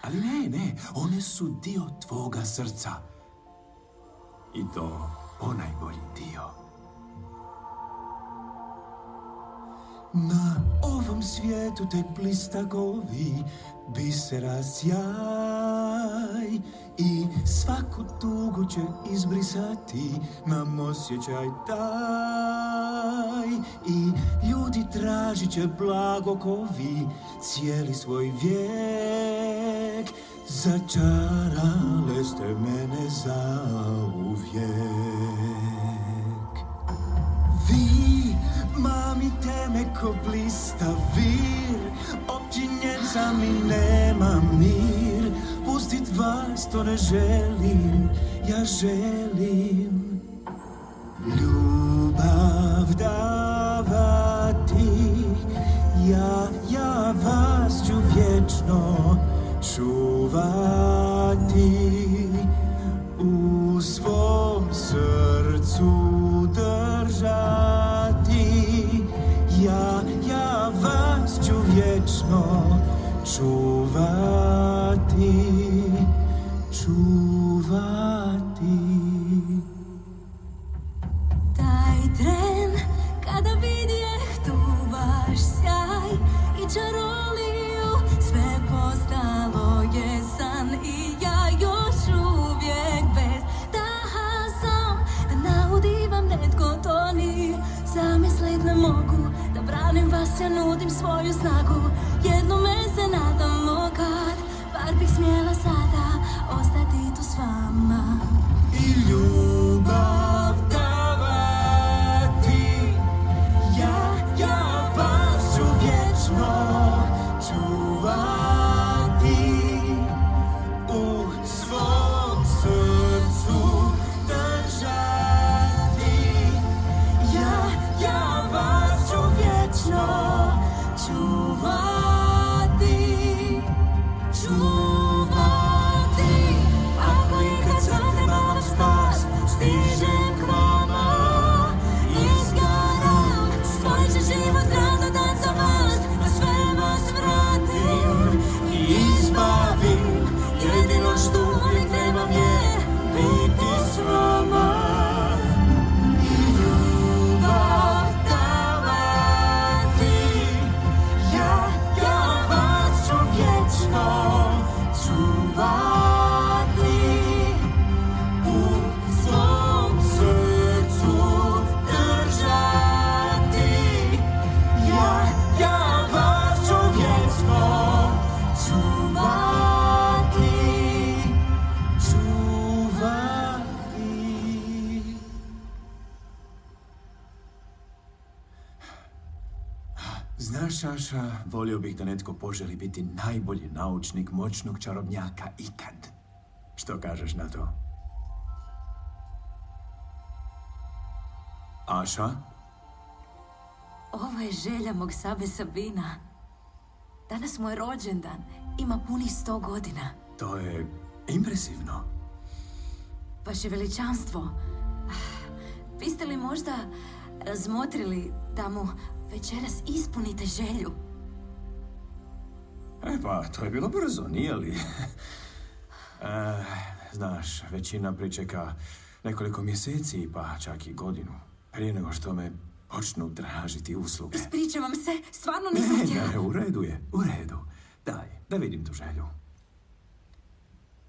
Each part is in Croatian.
Ali ne, one su dio tvoga srca. I to ponajbolji dio. Na ovom svijetu tek blista govi, bisera sjaj i svaku tugu će izbrisati nam osjećaj taj. I ljudi tražit će blago ko vi cijeli svoj vijek. Začarale ste mene zauvijek. Vi mamite me ko blista vir, opčinjen sam i nemam mir. Pustit vas to ne želim, ja želim ljubav davati. Ja vas ću vječno čuvati, u svom srcu držati. Ja vas ću vječno čuvati, čuvati. Taj tren kada vidjeh tu vaš sjaj i čaroliju, sve postalo je san i ja još uvijek bez daha sam. Da naudi vam netko to ni zamislit ne mogu, da branim vas ja nudim svoju snagu. Jednome se nadamo kad bar bih smjela sada ostati tu s vama. I ljubav davati, ja vas ću vječno čuvati, u svom srcu držati. Ja vas ću vječno čuvati, čuvati. Ako ikad zatrebavam spas, stižem k vama. Izgaram, svoj će život rado dat za vas, da sve vas vratim i izbavim. Jedino što uvijek trebam je biti s vama. I ljubav davati, ja vas ću vječno čuvati, u svom srcu držati. Ja vas ću vječno čuvati, čuvati. Znaš, Saša, volio bih da netko poželi biti najbolji naučnik moćnog čarobnjaka ikad. Što kažeš na to? Aša? Ovo je želja mog Sabe Sabina. Danas mu je rođendan. Ima punih 100 godina. To je impresivno. Vaše veličanstvo, biste li možda razmotrili da mu večeras ispunite želju? Pa, to je bilo brzo, nije li? Znaš, većina pričeka nekoliko mjeseci, pa čak i godinu, prije nego što me počnu tražiti usluge. Ispričavam se, stvarno nisam htjela. Ne, u redu je, u redu. Daj, da vidim tu želju.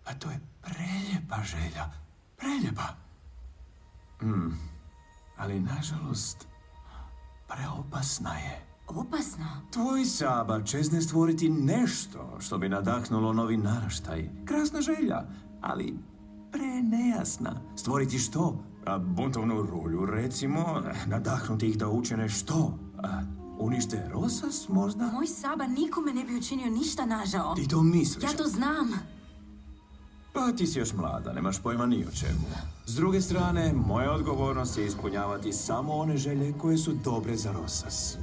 Pa to je preljepa želja, preljepa. Ali nažalost, preopasna je. Opasno? Tvoj Saba čezne stvoriti nešto što bi nadahnulo novi naraštaj. Krasna želja, ali prenejasna. Stvoriti što? Buntovnu rulju, recimo, nadahnuti ih da učine što? Unište Rosas, možda? Moj Saba nikome ne bi učinio ništa nažao. Ti to misliš? Ja to znam. Pa ti si još mlada, nemaš pojma ni o čemu. S druge strane, moja odgovornost je ispunjavati samo one želje koje su dobre za Rosas.